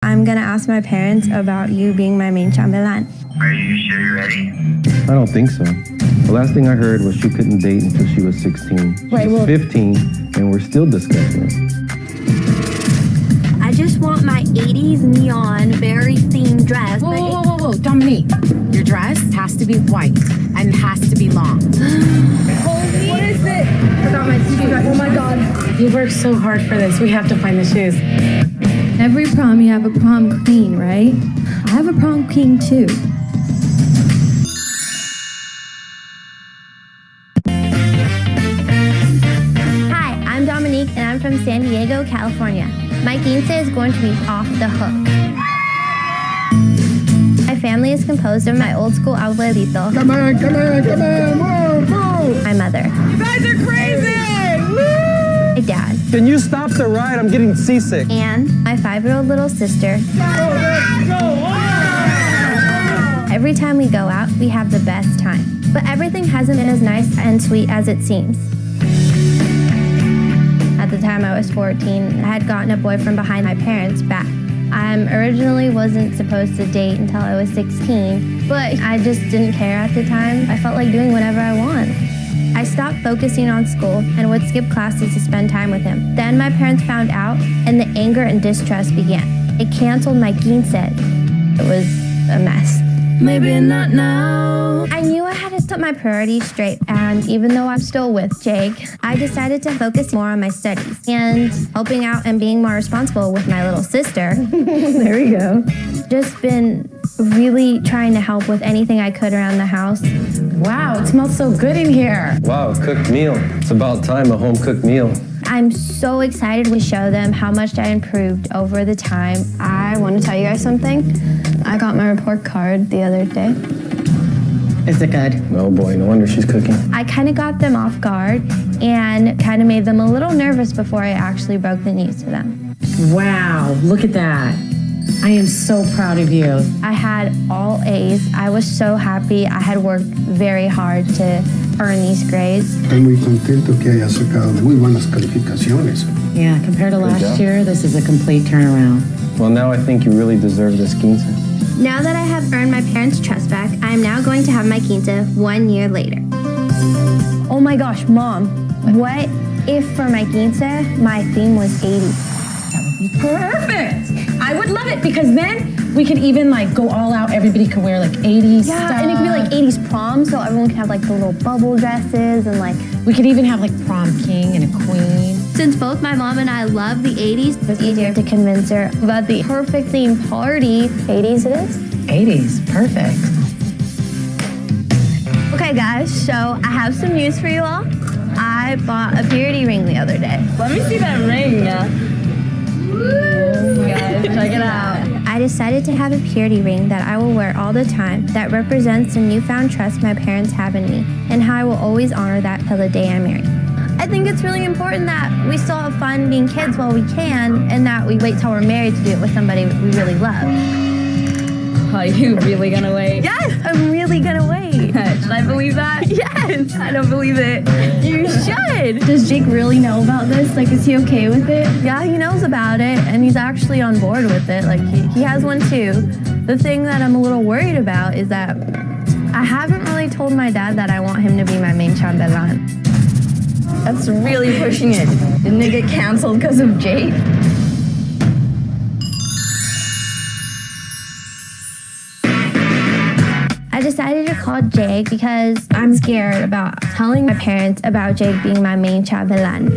I'm gonna ask my parents about you being my main chambelán. Are you sure you're ready? I don't think so. The last thing I heard was she couldn't date until she was 16. Right, She's 15, and we're still discussing it. I just want my 80s neon, very themed dress. Whoa, Dominique. Your dress has to be white and has to be long. Holy, what is it? I forgot my shoes. Oh my God. You worked so hard for this. We have to find the shoes. Every prom you have a prom queen, right? I have a prom king too. Hi, I'm Dominique and I'm from San Diego, California. My Quinces is going to be off the hook. My family is composed of my old school abuelito. Come on, whoa. My mother. You guys are crazy! My dad. Can you stop the ride? I'm getting seasick. And my 5-year-old little sister. Every time we go out, we have the best time. But everything hasn't been as nice and sweet as it seems. At the time I was 14, I had gotten a boyfriend behind my parents' back. I originally wasn't supposed to date until I was 16, but I just didn't care at the time. I felt like doing whatever I want. I stopped focusing on school and would skip classes to spend time with him. Then my parents found out, and the anger and distrust began. It canceled my quinces. It was a mess. Maybe not now. I knew I had to set my priorities straight, and even though I'm still with Jake, I decided to focus more on my studies and helping out and being more responsible with my little sister. There we go. Just been really trying to help with anything I could around the house. Wow, it smells so good in here. Wow, cooked meal. It's about time, a home-cooked meal. I'm so excited to show them how much I improved over the time. I want to tell you guys something. I got my report card the other day. Is it good? Oh boy, no wonder she's cooking. I kind of got them off guard and kind of made them a little nervous before I actually broke the news to them. Wow, look at that. I am so proud of you. I had all A's. I was so happy. I had worked very hard to earn these grades. Estoy muy contento que haya sacado muy buenas calificaciones. Yeah, compared to last job. year, this is a complete turnaround. Well, now I think you really deserve this quince. Now that I have earned my parents' trust back, I am now going to have my quince 1 year later. Oh my gosh, Mom, what if for my quince, my theme was 80s? That would be perfect. I would love it because then we could even like go all out. Everybody could wear like 80s stuff. And it could be like 80s prom, so everyone could have like the little bubble dresses and like... We could even have like prom king and a queen. Since both my mom and I love the 80s, it's easier to convince her about the perfect theme party. 80s it is? 80s, perfect. Okay guys, so I have some news for you all. I bought a purity ring the other day. Let me see that ring. Guys, check it out. I decided to have a purity ring that I will wear all the time that represents the newfound trust my parents have in me and how I will always honor that till the day I'm married. I think it's really important that we still have fun being kids while we can and that we wait till we're married to do it with somebody we really love. Are you really gonna wait? Yes, I'm really gonna wait. Should I believe that? Yes, I don't believe it. You should. Does Jake really know about this? Like, is he okay with it? Yeah, he knows about it, and he's actually on board with it. Like, he has one too. The thing that I'm a little worried about is that I haven't really told my dad that I want him to be my main chambelán. That's really pushing it. Didn't it get canceled because of Jake? I decided to call Jake because I'm scared about telling my parents about Jake being my main chambelán.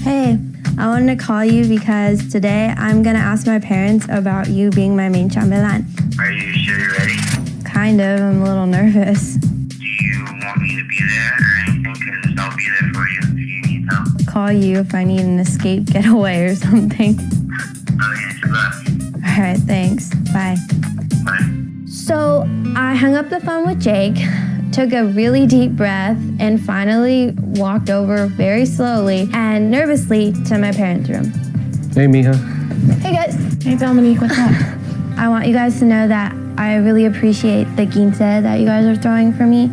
Hey, I wanted to call you because today I'm gonna ask my parents about you being my main chambelán. Are you sure you're ready? Kind of, I'm a little nervous. Do you want me to be there or anything? Because I'll be there for you if you need help. Call you if I need an escape getaway or something. Okay, good luck. All right, thanks. Bye. Bye. So I hung up the phone with Jake, took a really deep breath, and finally walked over very slowly and nervously to my parents' room. Hey, mija. Hey guys. Hey, Dominique, what's up? I want you guys to know that I really appreciate the quince that you guys are throwing for me,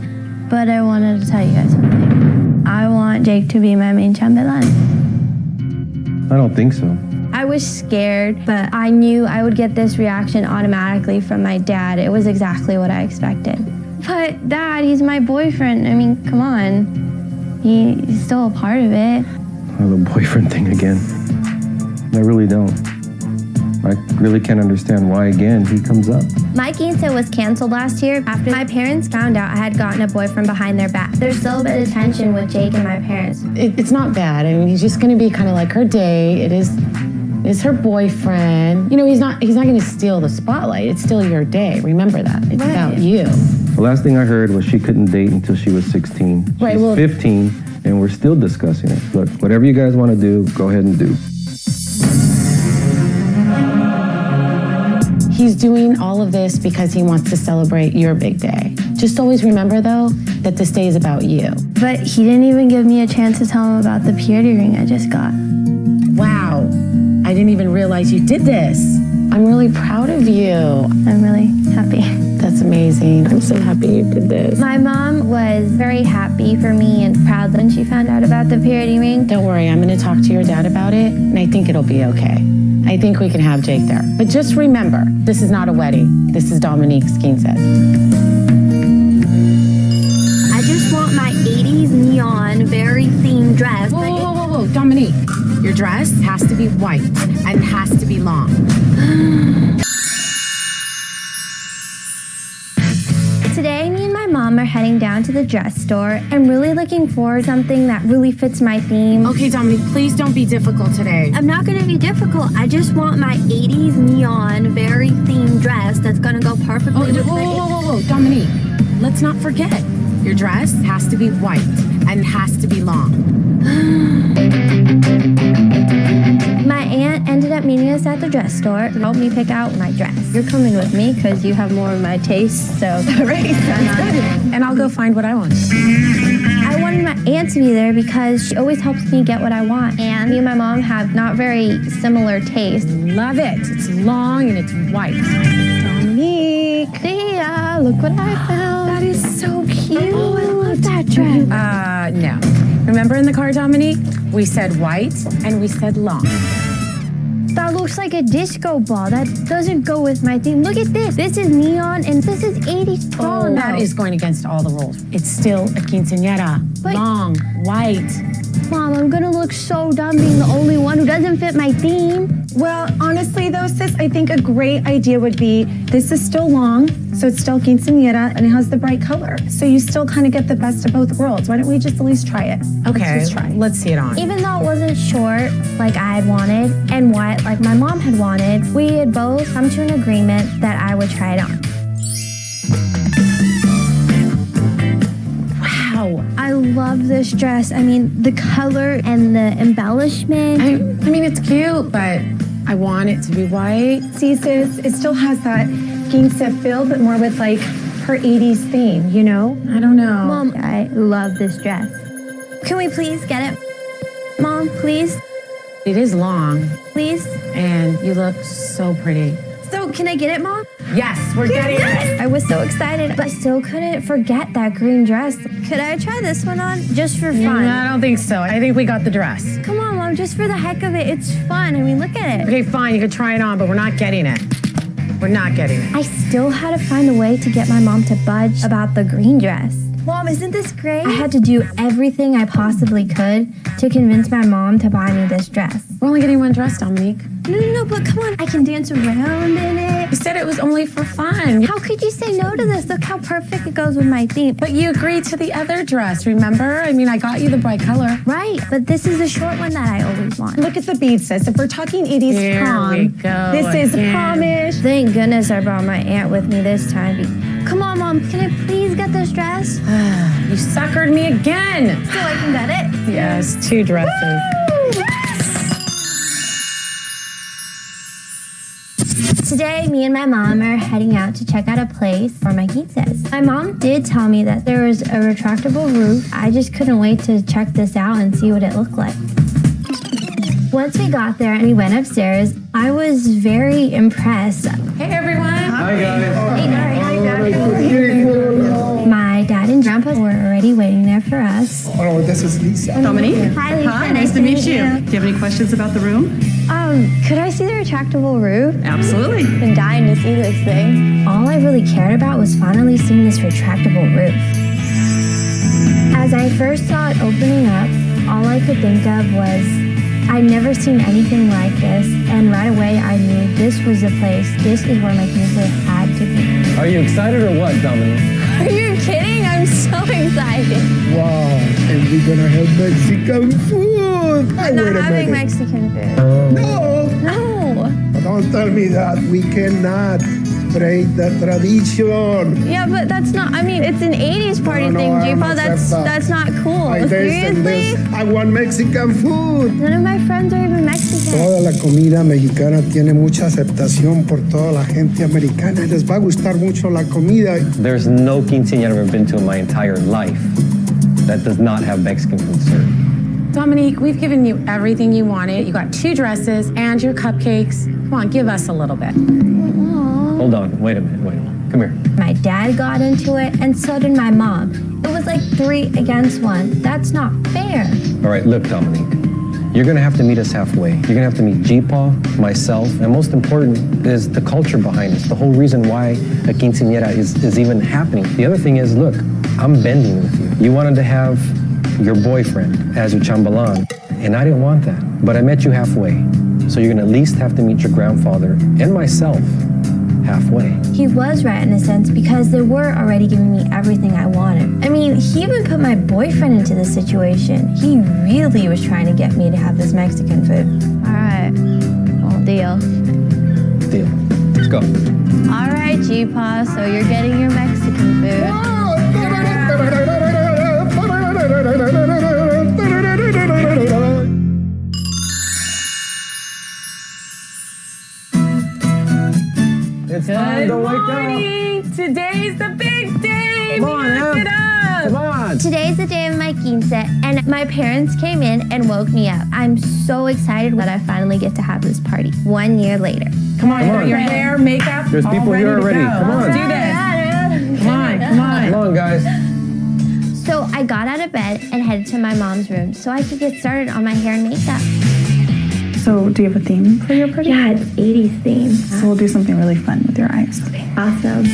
but I wanted to tell you guys something. I want Jake to be my main chambelán. I don't think so. I wish was scared, but I knew I would get this reaction automatically from my dad. It was exactly what I expected. But Dad, he's my boyfriend. I mean, come on. He's still a part of it. Oh, the boyfriend thing again. I really don't. I really can't understand why, again, he comes up. My quince was canceled last year after my parents found out I had gotten a boyfriend behind their back. There's still a bit of tension with Jake and my parents. It's not bad. I mean, he's just going to be kind of like her day. It is her boyfriend. You know, he's not going to steal the spotlight. It's still your day. Remember that. It's about you. The last thing I heard was she couldn't date until she was 16. Right, She's 15, and we're still discussing it. Look, whatever you guys want to do, go ahead and do. He's doing all of this because he wants to celebrate your big day. Just always remember, though, that this day is about you. But he didn't even give me a chance to tell him about the purity ring I just got. Wow. I didn't even realize you did this. I'm really proud of you. I'm really happy. That's amazing. I'm so happy you did this. My mom was very happy for me and proud when she found out about the purity ring. Don't worry, I'm going to talk to your dad about it, and I think it'll be okay. I think we can have Jake there. But just remember, this is not a wedding. This is Dominique's Quinces. I just want my 80s neon, very themed dress. Whoa, Dominique. Your dress has to be white and has to be long. Today, me and my mom are heading down to the dress store. I'm really looking for something that really fits my theme. Okay, Dominique, please don't be difficult today. I'm not gonna be difficult. I just want my 80s neon, very themed dress that's gonna go perfectly with my... Whoa, Dominique. Let's not forget. Your dress has to be white and has to be long. My aunt ended up meeting us at the dress store to help me pick out my dress. You're coming with me because you have more of my taste, so... Right, and I'll go find what I want. I wanted my aunt to be there because she always helps me get what I want. And me and my mom have not very similar tastes. Love it. It's long and it's white. Dominique. Yeah, look what I found. That is so cute. Oh, I love that dress. No. Remember in the car, Dominique? We said white and we said long. That looks like a disco ball. That doesn't go with my theme. Look at this. This is neon and this is 80s. Oh, that is going against all the rules. It's still a quinceañera. But long, white. Mom, I'm gonna look so dumb being the only one who doesn't fit my theme. Well, honestly though, sis, I think a great idea would be, this is still long, so it's still quinceañera, and it has the bright color. So you still kind of get the best of both worlds. Why don't we just at least try it? Okay, let's just try. Let's see it on. Even though it wasn't short like I had wanted and white like my mom had wanted, we had both come to an agreement that I would try it on. Wow, I love this dress. I mean, the color and the embellishment. I mean, it's cute, but I want it to be white. See, sis, it still has that quince feel, but more with like her 80s theme, you know? I don't know. Mom, I love this dress. Can we please get it? Mom, please? It is long. Please? And you look so pretty. So, can I get it, Mom? Yes, we're getting it. I was so excited, but I still couldn't forget that green dress. Could I try this one on just for fun? I don't think so. I think we got the dress. Come on, Mom, just for the heck of it. It's fun. I mean, look at it. Okay, fine. You can try it on, but we're not getting it. We're not getting it. I still had to find a way to get my mom to budge about the green dress. Mom, isn't this great? I had to do everything I possibly could to convince my mom to buy me this dress. We're only getting one dress, Dominique. No, but come on. I can dance around in it. You said it was only for fun. How could you say no to this? Look how perfect it goes with my theme. But you agreed to the other dress, remember? I mean, I got you the bright color. Right, but this is the short one that I always want. Look at the beads, sis. If we're talking 80s prom, we go this is again. promish. Thank goodness I brought my aunt with me this time. Come on, Mom, can I please get this dress? You suckered me again. So I can get it? Yes, 2 dresses. Woo! Today, me and my mom are heading out to check out a place for my quinces. My mom did tell me that there was a retractable roof. I just couldn't wait to check this out and see what it looked like. Once we got there and we went upstairs, I was very impressed. Hey, everyone. Hi, guys. Hey, guys. My dad and grandpa were already waiting there for us. Oh, this is Lisa. Dominique? Hi, Lisa. Hi, nice to meet you. Do you have any questions about the room? Could I see the retractable roof? Absolutely. I've been dying to see this thing. All I really cared about was finally seeing this retractable roof. As I first saw it opening up, all I could think of was, I'd never seen anything like this, and right away I knew this was the place, this is where my quince had to be. Are you excited or what, Dominique? Are you kidding? I'm so excited. Wow, and we're gonna have Mexican food. I'm not having Mexican food. No, No. don't tell me that. We cannot break the tradition. Yeah, but that's not, I mean, it's an 80s party thing, I don't J-Paul. accept that. That's not cool. I tasted Seriously? this. I want Mexican food. None of my friends are even Mexican. Toda la comida mexicana tiene mucha aceptación por toda la gente americana. Les va a gustar mucho la comida. There's no quinceañera I've ever been to in my entire life that does not have Mexican food served. Dominique, we've given you everything you wanted. You got 2 dresses and your cupcakes. Come on, give us a little bit. Hold on, wait a minute. Come here. My dad got into it, and so did my mom. It was like 3 against 1. That's not fair. All right, look, Dominique. You're gonna have to meet us halfway. You're gonna have to meet G-Paul, myself, and most important is the culture behind it. The whole reason why a quinceañera is even happening. The other thing is, look, I'm bending with you. You wanted to have your boyfriend as your chambalan, and I didn't want that. But I met you halfway. So you're gonna at least have to meet your grandfather and myself halfway. He was right in a sense because they were already giving me everything I wanted. I mean, he even put my boyfriend into this situation. He really was trying to get me to have this Mexican food. All right, well, deal. Deal. Let's go. All right, G-Pa, so you're getting your Mexican food. It's time to wake Morning. Today's the big day. Come on, Lift it up. Come on. Today's the day of my quince, and my parents came in and woke me up. I'm so excited that I finally get to have this party 1 year later. Come on, Come on. your hair, makeup, There's all people ready here to already. go. Come on. Let's do this. Come on, come on. Come on, guys. So I got out of bed and headed to my mom's room so I could get started on my hair and makeup. So do you have a theme for your party? Yeah, it's 80s theme. So we'll do something really fun with your eyes. Awesome.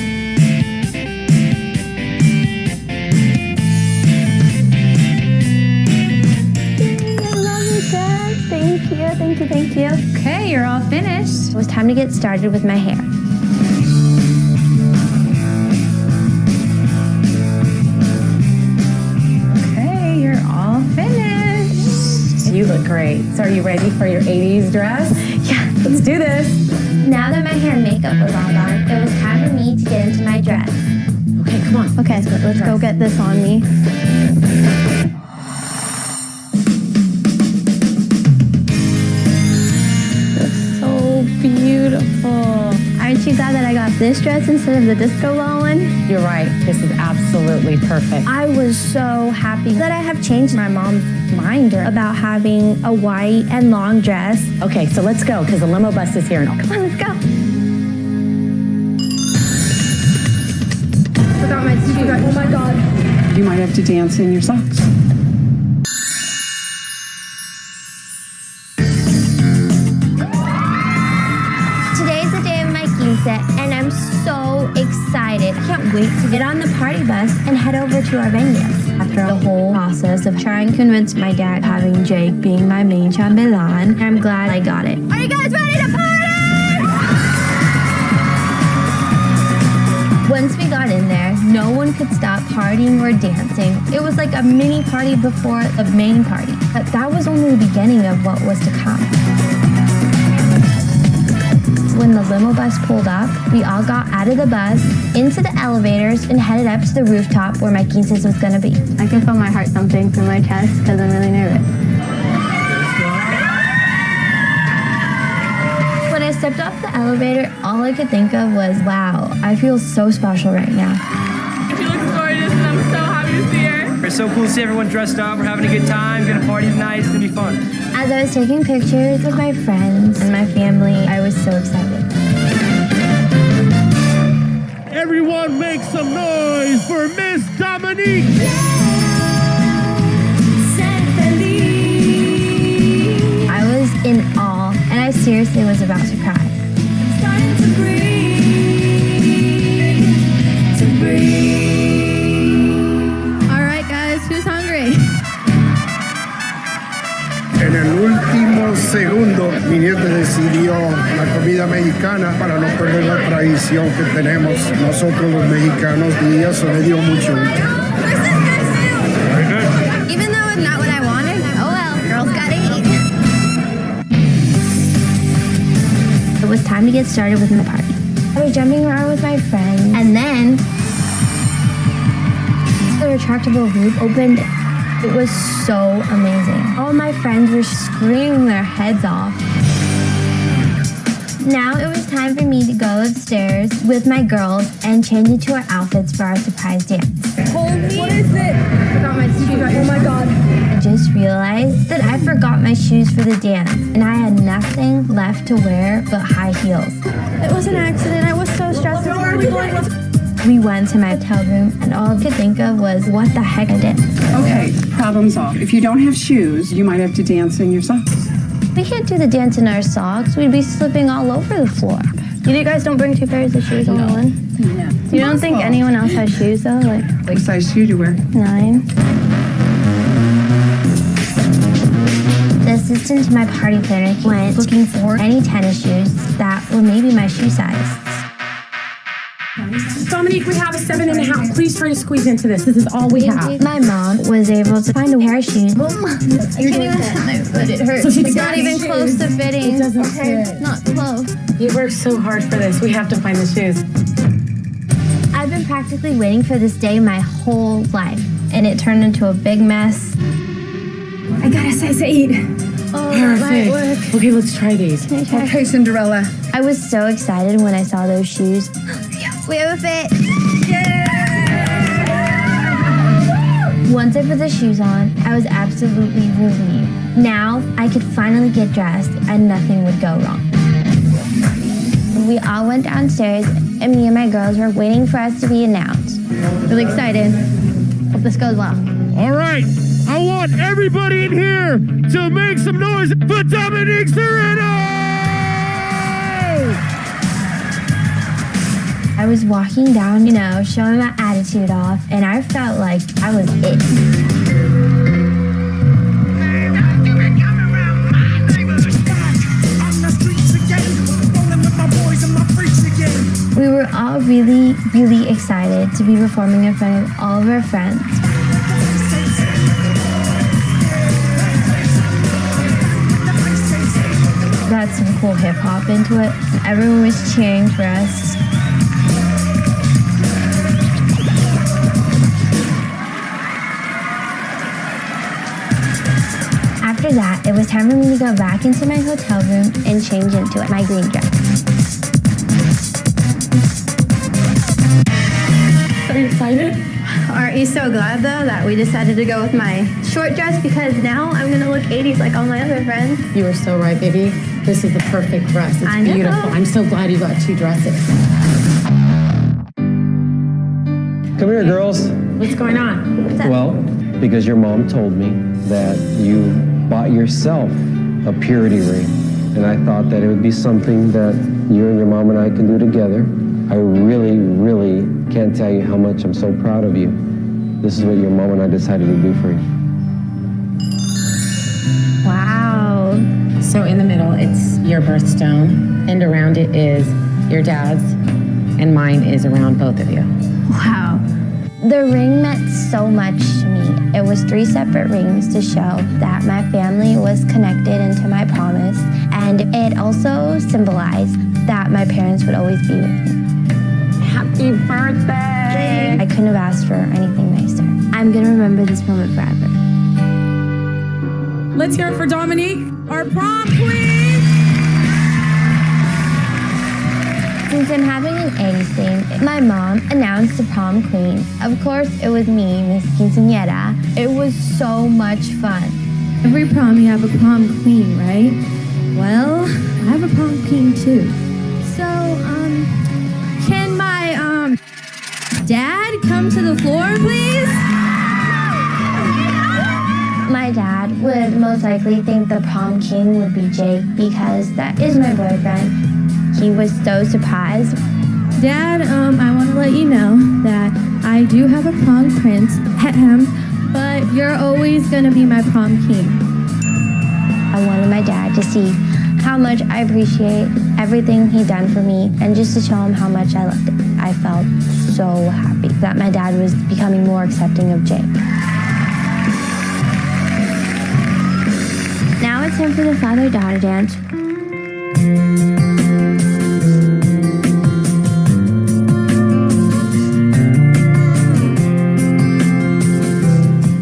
Thank you. Okay, you're all finished. It was time to get started with my hair. Okay, you're all finished. You look great. So are you ready for your 80s dress? Yeah. Let's do this. Now that my hair and makeup was all done, it was time for me to get into my dress. Okay, come on. Okay, let's go get this on me. Looks so beautiful. Aren't you glad that I got this dress instead of the disco ball one? You're right. This is absolutely perfect. I was so happy that I have changed my mom's mind about having a white and long dress. Okay, so let's go because the limo bus is here. Come on, let's go. Forgot my shoes. Oh my God. You might have to dance in your socks. Today's the day of my quince, and I'm so excited. I can't wait to get on the party bus and head over to our venue. After the whole process of trying to convince my dad having Jake being my main chambelán, I'm glad I got it. Are you guys ready to party? Once we got in there, no one could stop partying or dancing. It was like a mini party before the main party. But that was only the beginning of what was to come. When the limo bus pulled up, we all got out of the bus, into the elevators, and headed up to the rooftop where my quinces was gonna be. I can feel my heart thumping through my chest because I'm really nervous. When I stepped off the elevator, all I could think of was, wow, I feel so special right now. She looks gorgeous and I'm so happy to see her. It's so cool to see everyone dressed up. We're having a good time, gonna party tonight, it's gonna be fun. As I was taking pictures with my friends and my family, I was so excited. Everyone make some noise for Miss Dominique! I was in awe, and I seriously was about to cry. All right, guys, who's hungry? En el último segundo, mi nieta decidió la comida mexicana para no perder la tradición que tenemos nosotros los mexicanos y eso le dio mucho. Even though it's not what I wanted, oh well, girls gotta eat. It was time to get started with my party. I was jumping around with my friends, and then the retractable roof opened. It was so amazing. All my friends were screaming their heads off. Now it was time for me to go upstairs with my girls and change into our outfits for our surprise dance. Holy, what is it? I forgot my shoes. Oh my God. I just realized that I forgot my shoes for the dance, and I had nothing left to wear but high heels. It was an accident. I was so stressed. We went to my hotel room, and all I could think of was what the heck I did. Okay, problem solved. If you don't have shoes, you might have to dance in your socks. We can't do the dance in our socks. We'd be slipping all over the floor. You guys don't bring 2 pairs of shoes, only one? No. You don't think anyone else has shoes, though? What size shoe do you wear? 9. The assistant to my party planner went looking for any tennis shoes that were maybe my shoe size. Dominique, we have a 7.5. Please try to squeeze into this. This is all we have. My mom was able to find a pair of shoes. I can't even hit my foot. It hurts. It's not even close to fitting. It doesn't fit. Not close. You worked so hard for this. We have to find the shoes. I've been practically waiting for this day my whole life, and it turned into a big mess. I got a size 8. Oh, that might work. Okay, let's try these. Okay, Cinderella. I was so excited when I saw those shoes. We have a fit. Once I put the shoes on, I was absolutely relieved. Now I could finally get dressed and nothing would go wrong. We all went downstairs, and me and my girls were waiting for us to be announced. Really excited. Hope this goes well. All right, I want everybody in here to make some noise for Dominique Serrano! I was walking down, showing my attitude off, and I felt like I was it. We were all really, really excited to be performing in front of all of our friends. Got some cool hip hop into it. Everyone was cheering for us. After that, it was time for me to go back into my hotel room and change into my green dress. Are you excited? Aren't you so glad, though, that we decided to go with my short dress, because now I'm going to look 80s like all my other friends. You were so right, baby. This is the perfect dress. It's I know. beautiful. I'm so glad you got 2 dresses. Come here, girls. What's going on? Well, because your mom told me that you bought yourself a purity ring, and I thought that it would be something that you and your mom and I can do together. I really, really can't tell you how much I'm so proud of you. This is what your mom and I decided to do for you. Wow. So in the middle, it's your birthstone, and around it is your dad's, and mine is around both of you. Wow. The ring meant so much to me. It was 3 separate rings to show that my family was connected into my promise, and it also symbolized that my parents would always be with me. Happy birthday! I couldn't have asked for anything nicer. I'm gonna remember this moment forever. Let's hear it for Dominique, our prom queen! Since I'm having an 80s theme, my mom announced the prom queen. Of course, it was me, Miss Quinceañera. It was so much fun. Every prom you have a prom queen, right? Well, I have a prom queen too. So, can my, dad come to the floor, please? My dad would most likely think the prom king would be Jake because that is my boyfriend. He was so surprised. Dad, I want to let you know that I do have a prom prince, but you're always going to be my prom king. I wanted my dad to see how much I appreciate everything he done for me and just to show him how much I loved it. I felt so happy that my dad was becoming more accepting of Jake. Now it's time for the father-daughter dance.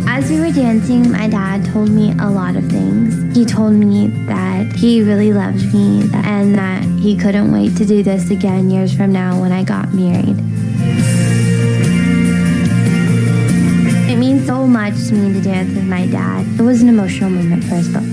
As we were dancing, my dad told me a lot of things. He told me that he really loved me and that he couldn't wait to do this again years from now when I got married. It means so much to me to dance with my dad. It was an emotional moment for us both.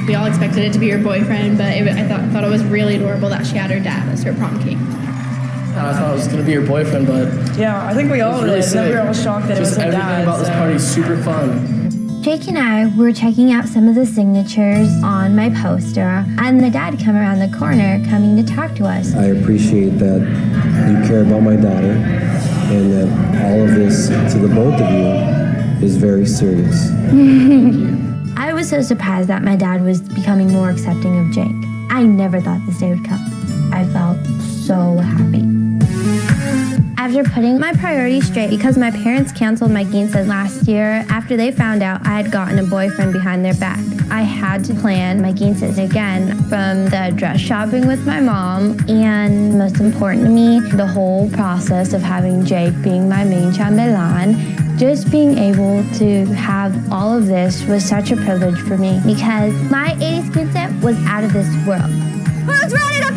We all expected it to be her boyfriend, but I thought it was really adorable that she had her dad as her prom king. I thought it was going to be her boyfriend, but yeah, I think we all did. Really We were all shocked that it was her everything dad. about this party is super fun. Jake and I were checking out some of the signatures on my poster, and the dad came around the corner coming to talk to us. I appreciate that you care about my daughter and that all of this, to the both of you, is very serious. I was so surprised that my dad was becoming more accepting of Jake. I never thought this day would come. I felt so happy. After putting my priorities straight, because my parents canceled my Quinces last year after they found out I had gotten a boyfriend behind their back, I had to plan my Quinces again, from the dress shopping with my mom, and most important to me, the whole process of having Jake being my main chambelán. Just being able to have all of this was such a privilege for me because my 80s Quince was out of this world. Who's ready to